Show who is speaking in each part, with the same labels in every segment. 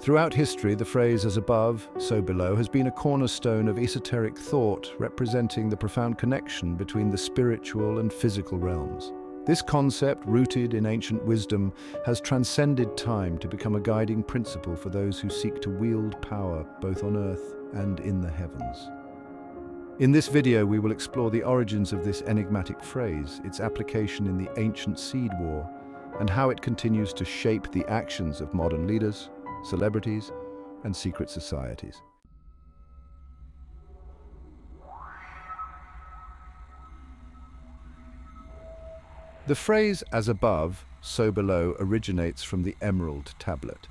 Speaker 1: Throughout history, the phrase "as above, so below" has been a cornerstone of esoteric thought, representing the profound connection between the spiritual and physical realms. This concept, rooted in ancient wisdom, has transcended time to become a guiding principle for those who seek to wield power both on earth and in the heavens. In this video, we will explore the origins of this enigmatic phrase, its application in the ancient seed war, and how it continues to shape the actions of modern leaders, celebrities, and secret societies. The phrase "as above, so below" originates from the Emerald Tablet,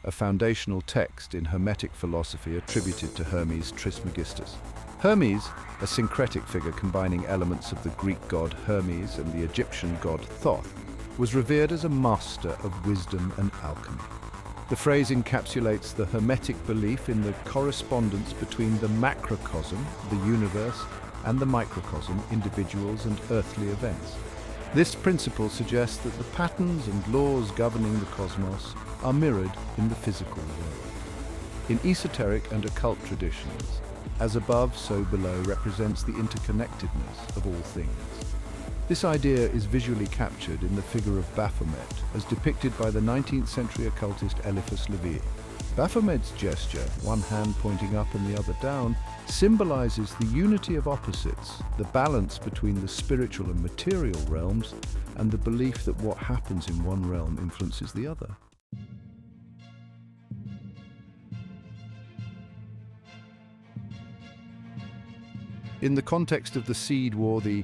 Speaker 1: a foundational text in Hermetic philosophy attributed to Hermes Trismegistus. Hermes, a syncretic figure combining elements of the Greek god Hermes and the Egyptian god Thoth, was revered as a master of wisdom and alchemy. The phrase encapsulates the Hermetic belief in the correspondence between the macrocosm, the universe, and the microcosm, individuals and earthly events. This principle suggests that the patterns and laws governing the cosmos are mirrored in the physical world. In esoteric and occult traditions, "as above, so below" represents the interconnectedness of all things. This idea is visually captured in the figure of Baphomet, as depicted by the 19th century occultist Eliphas Levi. Baphomet's gesture, one hand pointing up and the other down, symbolizes the unity of opposites, the balance between the spiritual and material realms, and the belief that what happens in one realm influences the other. In the context of the seed war, the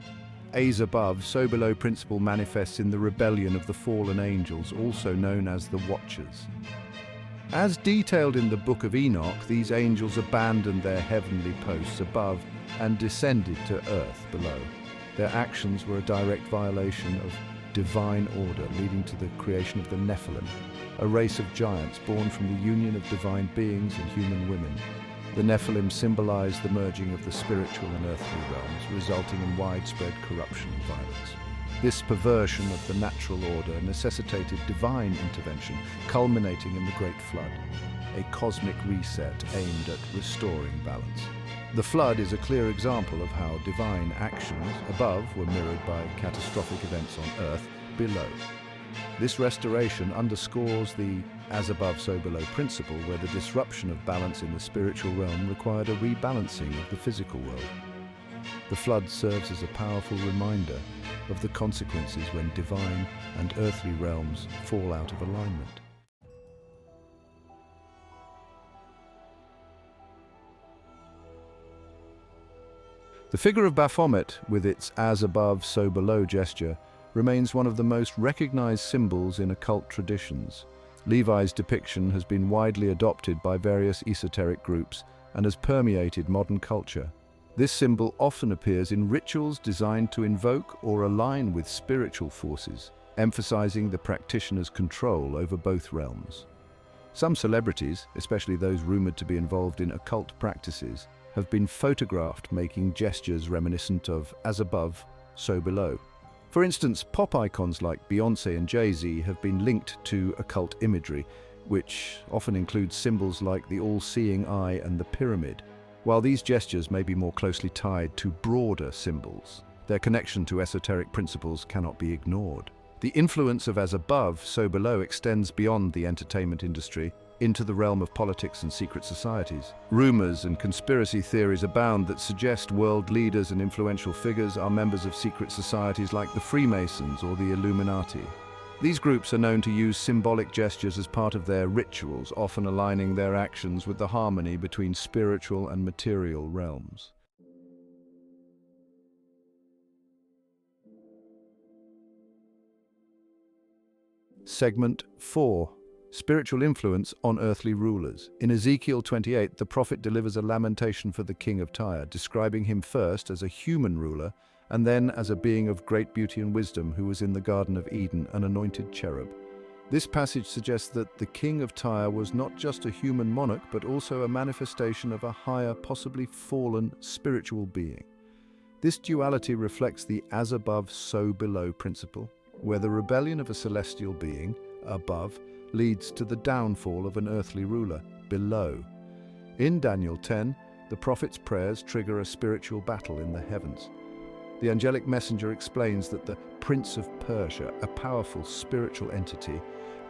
Speaker 1: "as above, so below" principle manifests in the rebellion of the fallen angels, also known as the Watchers. As detailed in the Book of Enoch, these angels abandoned their heavenly posts above and descended to earth below. Their actions were a direct violation of divine order, leading to the creation of the Nephilim, a race of giants born from the union of divine beings and human women. The Nephilim symbolized the merging of the spiritual and earthly realms, resulting in widespread corruption and violence. This perversion of the natural order necessitated divine intervention, culminating in the Great Flood, a cosmic reset aimed at restoring balance. The flood is a clear example of how divine actions above were mirrored by catastrophic events on earth below. This restoration underscores the "as above, so below" principle, where the disruption of balance in the spiritual realm required a rebalancing of the physical world. The flood serves as a powerful reminder of the consequences when divine and earthly realms fall out of alignment. The figure of Baphomet, with its "as above, so below" gesture, remains one of the most recognized symbols in occult traditions. Levi's depiction has been widely adopted by various esoteric groups and has permeated modern culture. This symbol often appears in rituals designed to invoke or align with spiritual forces, emphasizing the practitioner's control over both realms. Some celebrities, especially those rumored to be involved in occult practices, have been photographed making gestures reminiscent of "as above, so below." For instance, pop icons like Beyoncé and Jay-Z have been linked to occult imagery, which often includes symbols like the all-seeing eye and the pyramid. While these gestures may be more closely tied to broader symbols, their connection to esoteric principles cannot be ignored. The influence of "as above, so below" extends beyond the entertainment industry into the realm of politics and secret societies. Rumors and conspiracy theories abound that suggest world leaders and influential figures are members of secret societies like the Freemasons or the Illuminati. These groups are known to use symbolic gestures as part of their rituals, often aligning their actions with the harmony between spiritual and material realms. Segment 4. Spiritual influence on earthly rulers. In Ezekiel 28, the prophet delivers a lamentation for the king of Tyre, describing him first as a human ruler and then as a being of great beauty and wisdom who was in the Garden of Eden, an anointed cherub. This passage suggests that the king of Tyre was not just a human monarch, but also a manifestation of a higher, possibly fallen, spiritual being. This duality reflects the "as above, so below" principle, where the rebellion of a celestial being, above, leads to the downfall of an earthly ruler, below. In Daniel 10, the prophet's prayers trigger a spiritual battle in the heavens. The angelic messenger explains that the Prince of Persia, a powerful spiritual entity,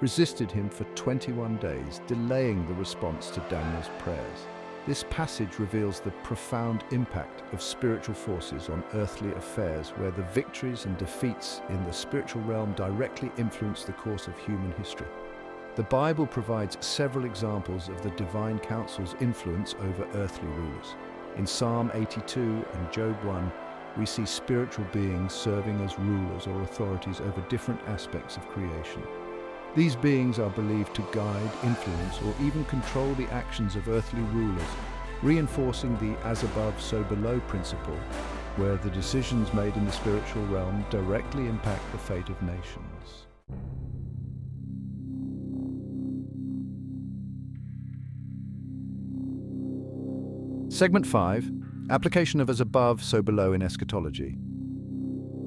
Speaker 1: resisted him for 21 days, delaying the response to Daniel's prayers. This passage reveals the profound impact of spiritual forces on earthly affairs, where the victories and defeats in the spiritual realm directly influence the course of human history. The Bible provides several examples of the divine council's influence over earthly rulers. In Psalm 82 and Job 1, we see spiritual beings serving as rulers or authorities over different aspects of creation. These beings are believed to guide, influence, or even control the actions of earthly rulers, reinforcing the as above, so below principle, where the decisions made in the spiritual realm directly impact the fate of nations. Segment 5. Application of as above, so below in eschatology.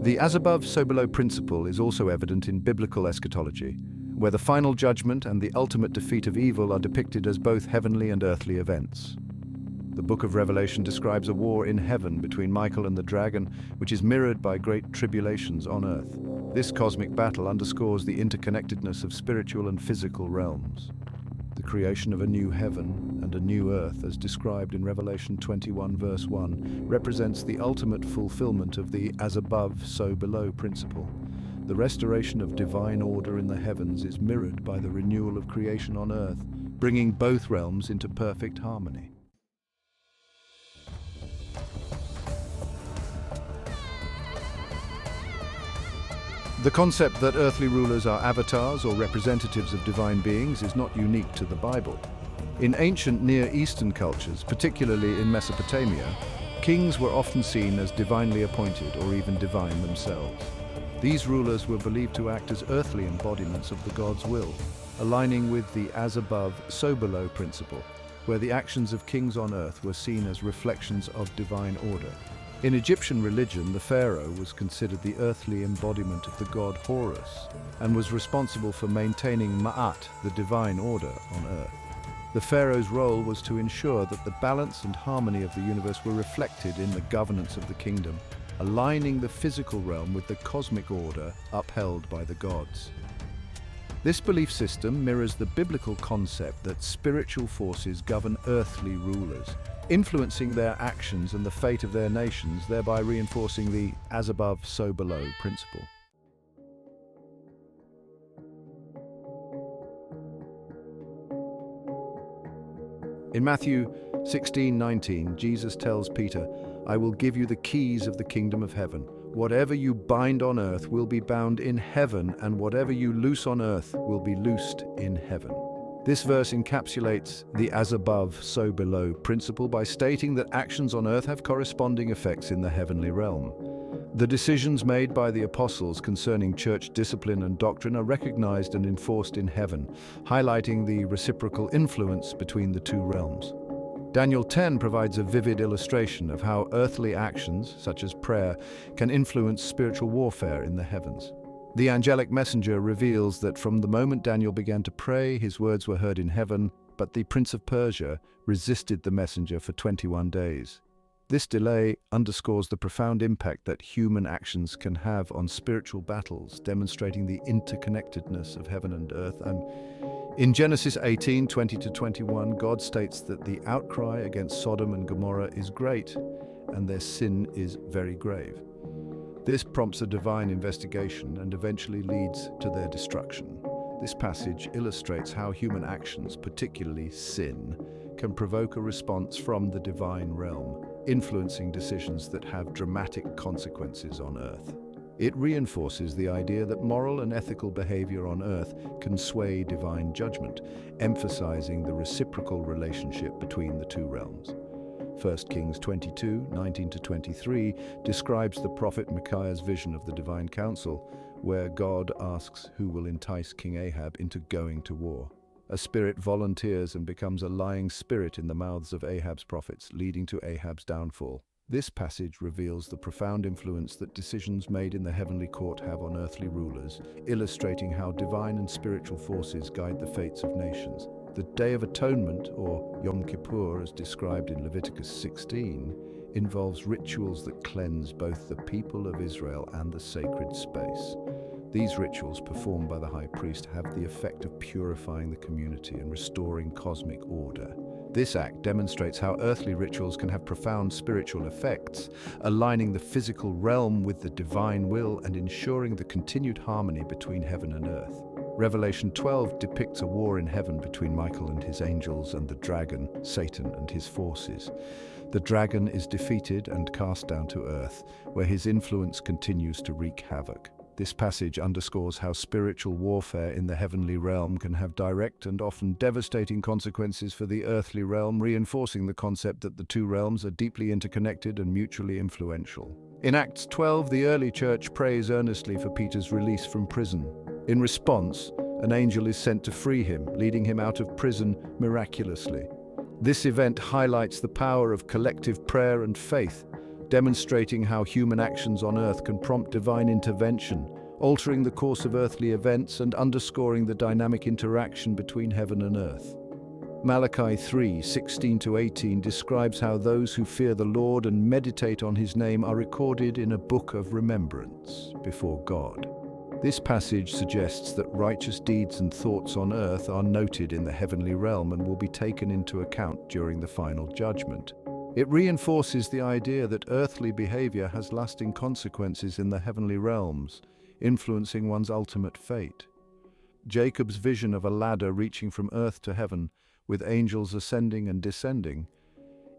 Speaker 1: The as above, so below principle is also evident in biblical eschatology, where the final judgment and the ultimate defeat of evil are depicted as both heavenly and earthly events. The book of Revelation describes a war in heaven between Michael and the dragon, which is mirrored by great tribulations on earth. This cosmic battle underscores the interconnectedness of spiritual and physical realms. The creation of a new heaven and a new earth, as described in Revelation 21 verse 1, represents the ultimate fulfillment of the as above, so below principle. The restoration of divine order in the heavens is mirrored by the renewal of creation on earth, bringing both realms into perfect harmony. The concept that earthly rulers are avatars or representatives of divine beings is not unique to the Bible. In ancient Near Eastern cultures, particularly in Mesopotamia, kings were often seen as divinely appointed or even divine themselves. These rulers were believed to act as earthly embodiments of the God's will, aligning with the as above, so below principle, where the actions of kings on earth were seen as reflections of divine order. In Egyptian religion, the pharaoh was considered the earthly embodiment of the god Horus and was responsible for maintaining Ma'at, the divine order, on earth. The pharaoh's role was to ensure that the balance and harmony of the universe were reflected in the governance of the kingdom, aligning the physical realm with the cosmic order upheld by the gods. This belief system mirrors the biblical concept that spiritual forces govern earthly rulers, influencing their actions and the fate of their nations, thereby reinforcing the as above, so below principle. In Matthew 16:19, Jesus tells Peter, "I will give you the keys of the kingdom of heaven. Whatever you bind on earth will be bound in heaven, and whatever you loose on earth will be loosed in heaven." This verse encapsulates the as above, so below principle by stating that actions on earth have corresponding effects in the heavenly realm. The decisions made by the apostles concerning church discipline and doctrine are recognized and enforced in heaven, highlighting the reciprocal influence between the two realms. Daniel 10 provides a vivid illustration of how earthly actions, such as prayer, can influence spiritual warfare in the heavens. The angelic messenger reveals that from the moment Daniel began to pray, his words were heard in heaven, but the Prince of Persia resisted the messenger for 21 days. This delay underscores the profound impact that human actions can have on spiritual battles, demonstrating the interconnectedness of heaven and earth. And in Genesis 18:20-21, God states that the outcry against Sodom and Gomorrah is great, and their sin is very grave. This prompts a divine investigation and eventually leads to their destruction. This passage illustrates how human actions, particularly sin, can provoke a response from the divine realm, influencing decisions that have dramatic consequences on earth. It reinforces the idea that moral and ethical behavior on earth can sway divine judgment, emphasizing the reciprocal relationship between the two realms. 1 Kings 22:19-23 describes the prophet Micaiah's vision of the divine council, where God asks who will entice King Ahab into going to war. A spirit volunteers and becomes a lying spirit in the mouths of Ahab's prophets, leading to Ahab's downfall. This passage reveals the profound influence that decisions made in the heavenly court have on earthly rulers, illustrating how divine and spiritual forces guide the fates of nations. The Day of Atonement, or Yom Kippur as described in Leviticus 16, involves rituals that cleanse both the people of Israel and the sacred space. These rituals, performed by the high priest, have the effect of purifying the community and restoring cosmic order. This act demonstrates how earthly rituals can have profound spiritual effects, aligning the physical realm with the divine will and ensuring the continued harmony between heaven and earth. Revelation 12 depicts a war in heaven between Michael and his angels and the dragon, Satan, and his forces. The dragon is defeated and cast down to earth, where his influence continues to wreak havoc. This passage underscores how spiritual warfare in the heavenly realm can have direct and often devastating consequences for the earthly realm, reinforcing the concept that the two realms are deeply interconnected and mutually influential. In Acts 12, the early church prays earnestly for Peter's release from prison. In response, an angel is sent to free him, leading him out of prison miraculously. This event highlights the power of collective prayer and faith, demonstrating how human actions on earth can prompt divine intervention, altering the course of earthly events and underscoring the dynamic interaction between heaven and earth. Malachi 3:16-18 describes how those who fear the Lord and meditate on his name are recorded in a book of remembrance before God. This passage suggests that righteous deeds and thoughts on earth are noted in the heavenly realm and will be taken into account during the final judgment. It reinforces the idea that earthly behavior has lasting consequences in the heavenly realms, influencing one's ultimate fate. Jacob's vision of a ladder reaching from earth to heaven, with angels ascending and descending,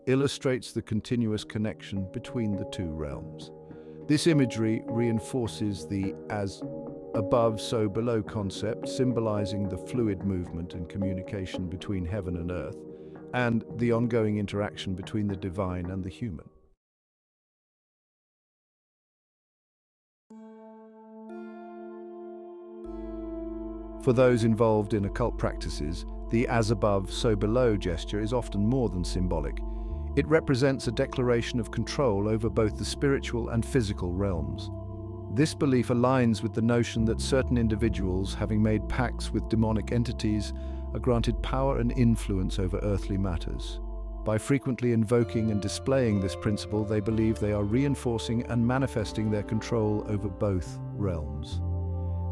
Speaker 1: illustrates the continuous connection between the two realms. This imagery reinforces the as above, so below concept, symbolizing the fluid movement and communication between heaven and earth, and the ongoing interaction between the divine and the human. For those involved in occult practices, the as above, so below gesture is often more than symbolic. It represents a declaration of control over both the spiritual and physical realms. This belief aligns with the notion that certain individuals, having made pacts with demonic entities, are granted power and influence over earthly matters. By frequently invoking and displaying this principle, they believe they are reinforcing and manifesting their control over both realms.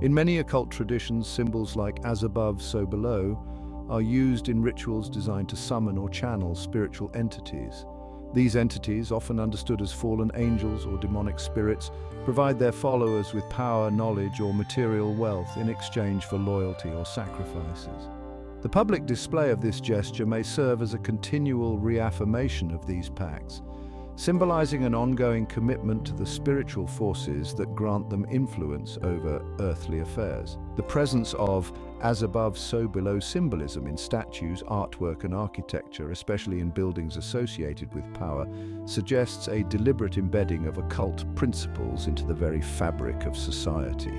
Speaker 1: In many occult traditions, symbols like as above, so below are used in rituals designed to summon or channel spiritual entities. These entities, often understood as fallen angels or demonic spirits, provide their followers with power, knowledge, or material wealth in exchange for loyalty or sacrifices. The public display of this gesture may serve as a continual reaffirmation of these pacts, symbolizing an ongoing commitment to the spiritual forces that grant them influence over earthly affairs. The presence of as above, so below symbolism in statues, artwork, and architecture, especially in buildings associated with power, suggests a deliberate embedding of occult principles into the very fabric of society.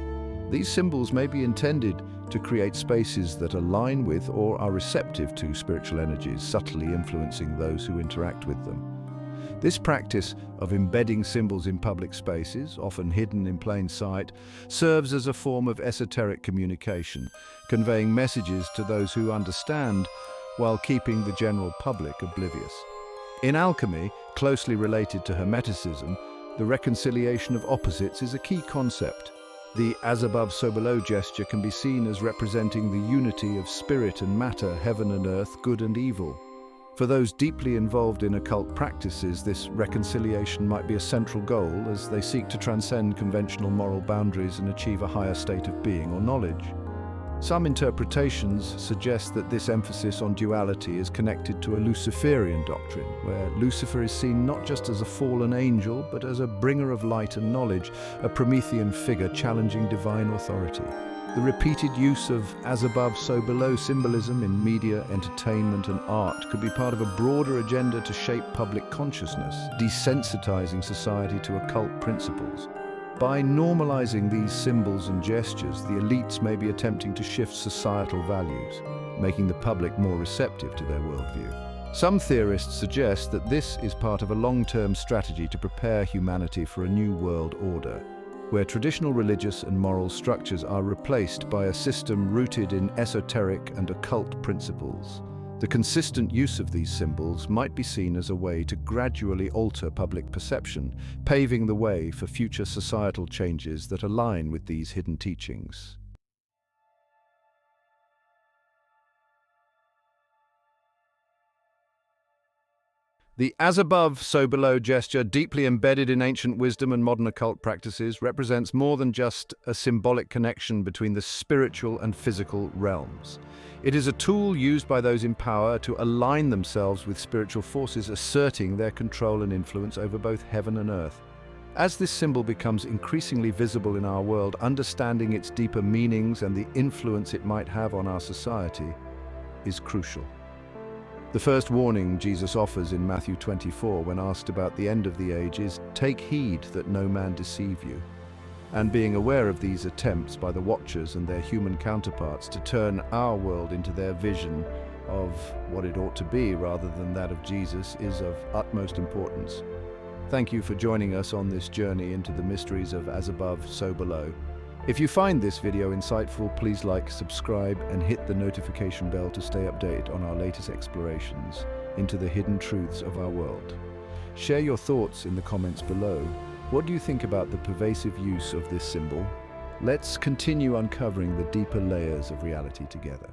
Speaker 1: These symbols may be intended to create spaces that align with or are receptive to spiritual energies, subtly influencing those who interact with them. This practice of embedding symbols in public spaces, often hidden in plain sight, serves as a form of esoteric communication, conveying messages to those who understand while keeping the general public oblivious. In alchemy, closely related to Hermeticism, the reconciliation of opposites is a key concept. The as above, so below gesture can be seen as representing the unity of spirit and matter, heaven and earth, good and evil. For those deeply involved in occult practices, this reconciliation might be a central goal as they seek to transcend conventional moral boundaries and achieve a higher state of being or knowledge. Some interpretations suggest that this emphasis on duality is connected to a Luciferian doctrine, where Lucifer is seen not just as a fallen angel, but as a bringer of light and knowledge, a Promethean figure challenging divine authority. The repeated use of as above, so below symbolism in media, entertainment, and art could be part of a broader agenda to shape public consciousness, desensitizing society to occult principles. By normalizing these symbols and gestures, the elites may be attempting to shift societal values, making the public more receptive to their worldview. Some theorists suggest that this is part of a long-term strategy to prepare humanity for a new world order, where traditional religious and moral structures are replaced by a system rooted in esoteric and occult principles. The consistent use of these symbols might be seen as a way to gradually alter public perception, paving the way for future societal changes that align with these hidden teachings. The as above, so below gesture, deeply embedded in ancient wisdom and modern occult practices, represents more than just a symbolic connection between the spiritual and physical realms. It is a tool used by those in power to align themselves with spiritual forces, asserting their control and influence over both heaven and earth. As this symbol becomes increasingly visible in our world, understanding its deeper meanings and the influence it might have on our society is crucial. The first warning Jesus offers in Matthew 24 when asked about the end of the age is, "Take heed that no man deceive you." And being aware of these attempts by the Watchers and their human counterparts to turn our world into their vision of what it ought to be rather than that of Jesus is of utmost importance. Thank you for joining us on this journey into the mysteries of As Above, So Below. If you find this video insightful, please like, subscribe, and hit the notification bell to stay updated on our latest explorations into the hidden truths of our world. Share your thoughts in the comments below. What do you think about the pervasive use of this symbol? Let's continue uncovering the deeper layers of reality together.